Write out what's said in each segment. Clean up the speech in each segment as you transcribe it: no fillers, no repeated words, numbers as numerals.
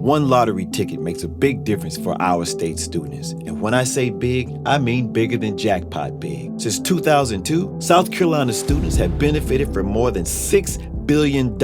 One lottery ticket makes a big difference for our state students. And when I say big, I mean bigger than jackpot big. Since 2002, South Carolina students have benefited from more than $6 billion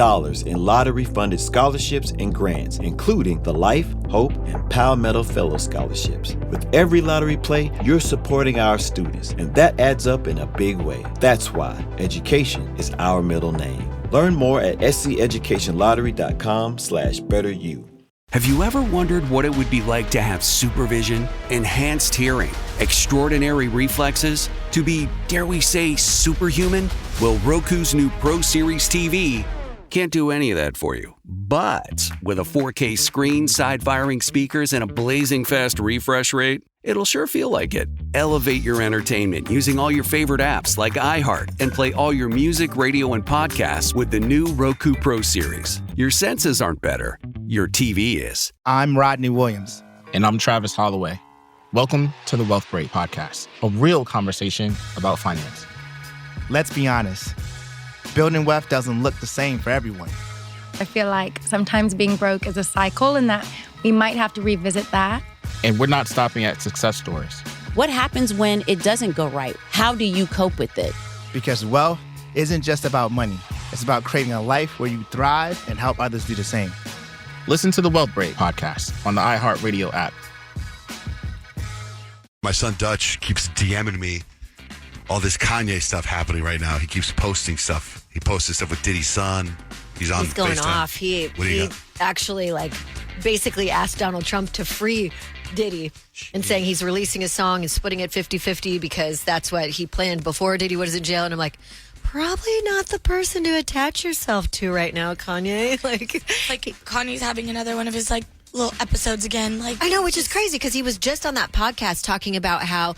in lottery-funded scholarships and grants, including the Life, Hope, and Palmetto Fellow Scholarships. With every lottery play, you're supporting our students, and that adds up in a big way. That's why education is our middle name. Learn more at scedukationslottery.com/betteryou. Have you ever wondered what it would be like to have supervision, enhanced hearing, extraordinary reflexes, to be, dare we say, superhuman? Well, Roku's new Pro Series TV can't do any of that for you. But with a 4K screen, side-firing speakers, and a blazing fast refresh rate, it'll sure feel like it. Elevate your entertainment using all your favorite apps like iHeart and play all your music, radio, and podcasts with the new Roku Pro Series. Your senses aren't better. Your TV is. I'm Rodney Williams. And I'm Travis Holloway. Welcome to the Wealth Break Podcast, a real conversation about finance. Let's be honest. Building wealth doesn't look the same for everyone. I feel like sometimes being broke is a cycle and that we might have to revisit that. And we're not stopping at success stories. What happens when it doesn't go right? How do you cope with it? Because wealth isn't just about money. It's about creating a life where you thrive and help others do the same. Listen to the Wealth Break Podcast on the iHeartRadio app. My son Dutch keeps DMing me all this Kanye stuff happening right now. He keeps posting stuff. He posted stuff with Diddy's son. He's going FaceTime. off. He actually basically asked Donald Trump to free Diddy and saying he's releasing his song and splitting it 50-50 because that's what he planned before Diddy was in jail. And I'm like, probably not the person to attach yourself to right now, Kanye. Like Kanye's having another one of his little episodes again. I know, which is crazy because he was just on that podcast talking about how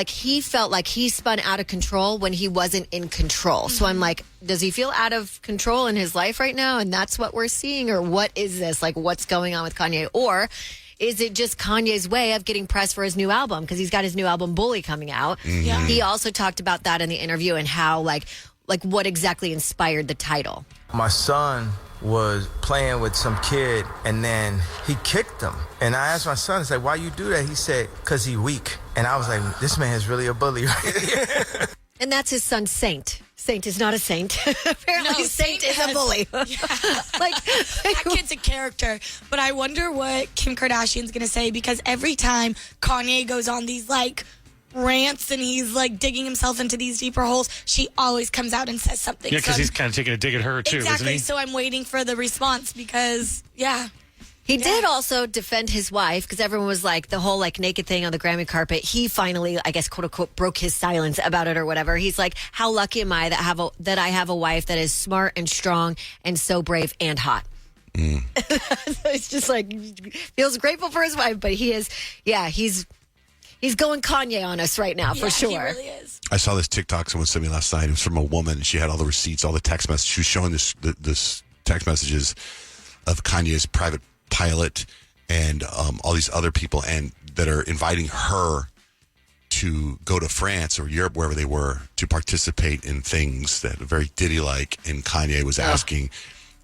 he felt like he spun out of control when he wasn't in control. Mm-hmm. So I'm like, does he feel out of control in his life right now? And that's what we're seeing? Or what is this? What's going on with Kanye? Or is it just Kanye's way of getting press for his new album? Because he's got his new album, Bully, coming out. Mm-hmm. Yeah. He also talked about that in the interview and how, what exactly inspired the title. My son was playing with some kid, and then he kicked him. And I asked my son, I said, why you do that? He said, because he weak. And I was like, this man is really a bully right here. And that's his son, Saint. Saint is not a saint. Apparently, Saint is a bully. Yeah. That kid's a character. But I wonder what Kim Kardashian's going to say, because every time Kanye goes on these, rants and he's digging himself into these deeper holes, she always comes out and says something. Yeah, because he's kind of taking a dig at her too, exactly. Isn't he? So I'm waiting for the response because, He did also defend his wife because everyone was the whole naked thing on the Grammy carpet. He finally, I guess, quote unquote, broke his silence about it or whatever. He's like, how lucky am I that I have a wife that is smart and strong and so brave and hot. So it's just feels grateful for his wife, but he is, He's going Kanye on us right now, for sure. He really is. I saw this TikTok someone sent me last night. It was from a woman, and she had all the receipts, all the text messages. She was showing this text messages of Kanye's private pilot and all these other people and that are inviting her to go to France or Europe, wherever they were, to participate in things that are very Diddy-like. And Kanye was asking,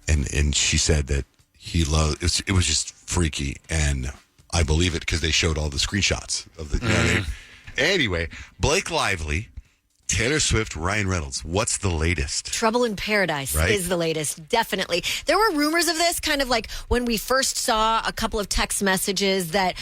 and she said that he loved it was just freaky. And I believe it because they showed all the screenshots of the. Anyway, Blake Lively, Taylor Swift, Ryan Reynolds. What's the latest? Trouble in Paradise is the latest, definitely. There were rumors of this, kind of when we first saw a couple of text messages that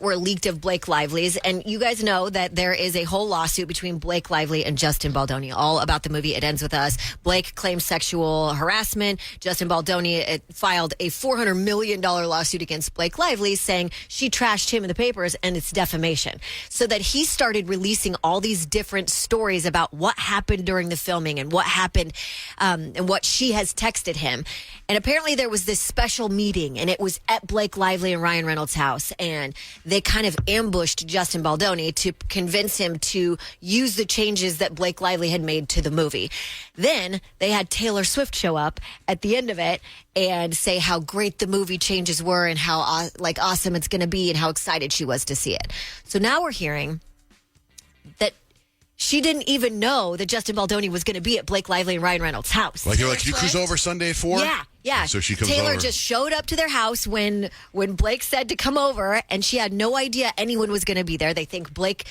were leaked of Blake Lively's. And you guys know that there is a whole lawsuit between Blake Lively and Justin Baldoni, all about the movie It Ends With Us. Blake claims sexual harassment. Justin Baldoni filed a $400 million lawsuit against Blake Lively, saying she trashed him in the papers and it's defamation. So that he started releasing all these different stories about what happened during the filming and what happened and what she has texted him. And apparently there was this special meeting, and it was at Blake Lively and Ryan Reynolds' house. And they kind of ambushed Justin Baldoni to convince him to use the changes that Blake Lively had made to the movie. Then they had Taylor Swift show up at the end of it and say how great the movie changes were and how awesome it's going to be and how excited she was to see it. So now we're hearing that she didn't even know that Justin Baldoni was going to be at Blake Lively and Ryan Reynolds' house. You're can you cruise over Sunday at 4? Yeah. Yeah. So she comes Taylor over. just showed up to their house when Blake said to come over, and she had no idea anyone was going to be there. They think Blake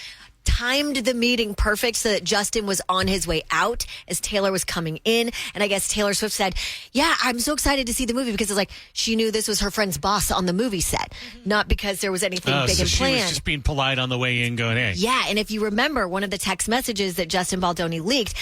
timed the meeting perfect so that Justin was on his way out as Taylor was coming in. And I guess Taylor Swift said, yeah, I'm so excited to see the movie, because it's like she knew this was her friend's boss on the movie set, not because there was anything big so and she planned. was just being polite on the way in, going, hey. Yeah, and if you remember, one of the text messages that Justin Baldoni leaked,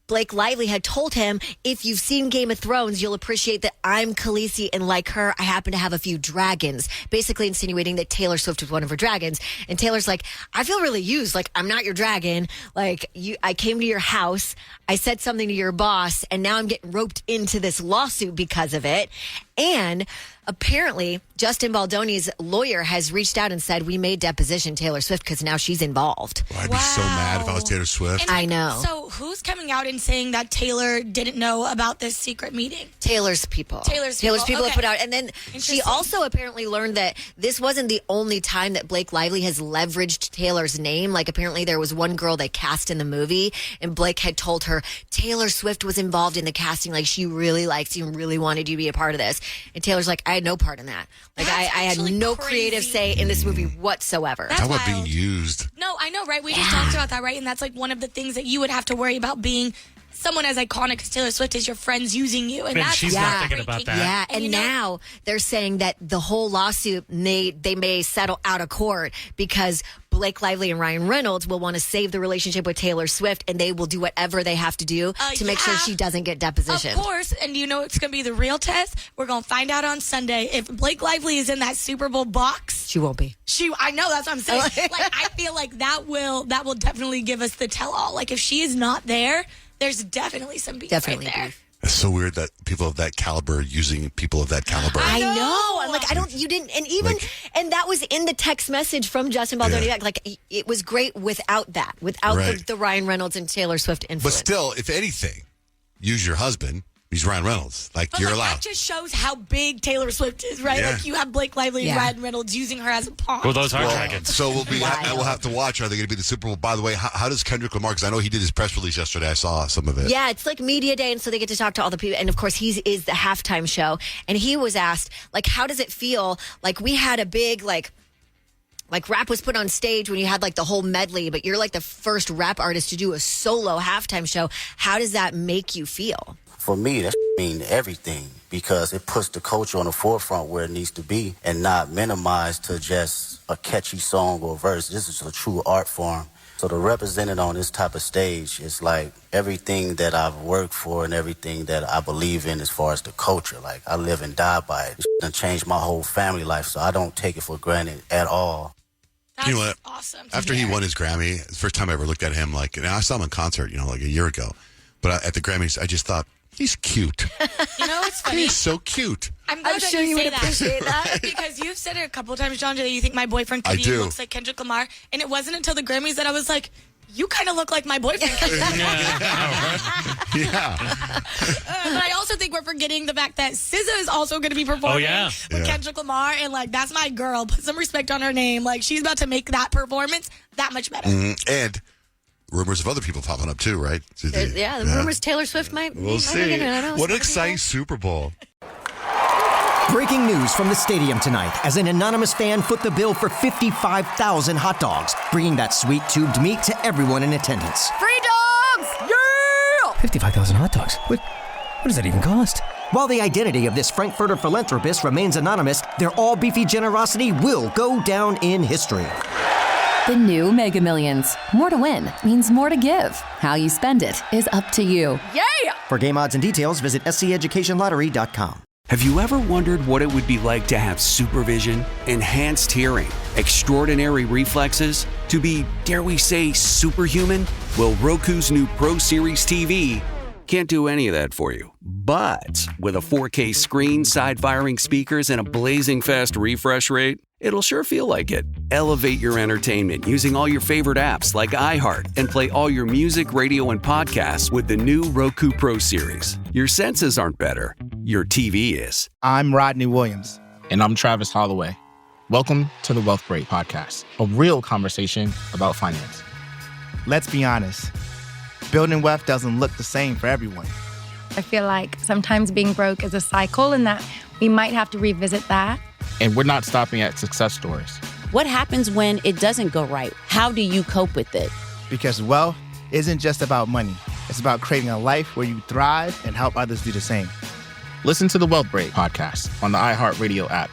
Blake Lively had told him, if you've seen Game of Thrones, you'll appreciate that I'm Khaleesi, and like her, I happen to have a few dragons, basically insinuating that Taylor Swift was one of her dragons. And Taylor's like, I feel really used. Like, I'm not your dragon. Like, I came to your house, I said something to your boss, and now I'm getting roped into this lawsuit because of it. And apparently, Justin Baldoni's lawyer has reached out and said, we may deposition Taylor Swift because now she's involved. Well, I'd be so mad if I was Taylor Swift. And I know. So who's coming out and saying that Taylor didn't know about this secret meeting? Taylor's people. Taylor's people have put out. And then she also apparently learned that this wasn't the only time that Blake Lively has leveraged Taylor's name. Like, apparently there was one girl they cast in the movie, and Blake had told her Taylor Swift was involved in the casting. Like, she really likes you and really wanted you to be a part of this. And Taylor's like, I had no part in that. Like, I had no creative say in this movie whatsoever. Talk about being used. No, I know, right? We just talked about that, right? And that's like one of the things that you would have to worry about, being someone as iconic as Taylor Swift is your friends using you. And Man, that's she's not thinking about that. Yeah, And now they're saying that the whole lawsuit, they may settle out of court because Blake Lively and Ryan Reynolds will want to save the relationship with Taylor Swift, and they will do whatever they have to do to make sure she doesn't get depositioned. Of course, and you know it's going to be the real test. We're going to find out on Sunday if Blake Lively is in that Super Bowl box. She won't be. I know, that's what I'm saying. Like, I feel like that will definitely give us the tell-all. Like, if she is not there, there's definitely some beef right there. It's so weird that people of that caliber are using people of that caliber. I know. I'm like, and that was in the text message from Justin Baldoni. Yeah. Like, it was great without that, without the Ryan Reynolds and Taylor Swift influence. But still, if anything, use your husband. He's Ryan Reynolds. Like, But you're like, allowed. that just shows how big Taylor Swift is, right? Yeah. Like, you have Blake Lively and Ryan Reynolds using her as a pawn. Well, those are dragons. So we'll have to watch. Are they going to be the Super Bowl? By the way, how does Kendrick Lamar? Because I know he did his press release yesterday. I saw some of it. Yeah, it's like media day, and so they get to talk to all the people. And of course, he is the halftime show. And he was asked, like, how does it feel? Like, we had a big like rap was put on stage when you had like the whole medley, but you're like the first rap artist to do a solo halftime show. How does that make you feel? For me, that mean everything, because it puts the culture on the forefront where it needs to be and not minimized to just a catchy song or verse. This is a true art form. So to represent it on this type of stage is like everything that I've worked for and everything that I believe in as far as the culture. Like, I live and die by it. It's changed my whole family life, so I don't take it for granted at all. You know what? Awesome. After he won his Grammy, the first time I ever looked at him, like, and I saw him in concert, like a year ago. But at the Grammys, I just thought, he's cute. You know what's funny? He's so cute. I'm glad sure you say would appreciate that. Because you've said it a couple of times, John, that you think my boyfriend I Kadeem do. looks like Kendrick Lamar. And it wasn't until the Grammys that I was like, you kind of look like my boyfriend. Yeah. But I also think we're forgetting the fact that SZA is also going to be performing with Kendrick Lamar. And, like, that's my girl. Put some respect on her name. Like, she's about to make that performance that much better. And rumors of other people popping up, too, right? The rumors Taylor Swift might. We'll see. What an exciting Super Bowl. Breaking news from the stadium tonight as an anonymous fan foot the bill for 55,000 hot dogs, bringing that sweet tubed meat to everyone in attendance. Free dogs! Yeah! 55,000 hot dogs? What does that even cost? While the identity of this Frankfurter philanthropist remains anonymous, their all-beefy generosity will go down in history. The new Mega Millions. More to win means more to give. How you spend it is up to you. Yeah! For game odds and details, visit sceducationlottery.com. Have you ever wondered what it would be like to have supervision, enhanced hearing, extraordinary reflexes, to be, dare we say, superhuman? Well, Roku's new Pro Series TV can't do any of that for you. But with a 4K screen, side-firing speakers, and a blazing fast refresh rate, it'll sure feel like it. Elevate your entertainment using all your favorite apps like iHeart and play all your music, radio, and podcasts with the new Roku Pro Series. Your senses aren't better. Your TV is. I'm Rodney Williams. And I'm Travis Holloway. Welcome to the Wealth Break Podcast, a real conversation about finance. Let's be honest. Building wealth doesn't look the same for everyone. I feel like sometimes being broke is a cycle and that we might have to revisit that. And we're not stopping at success stories. What happens when it doesn't go right? How do you cope with it? Because wealth isn't just about money. It's about creating a life where you thrive and help others do the same. Listen to the Wealth Break podcast on the iHeartRadio app,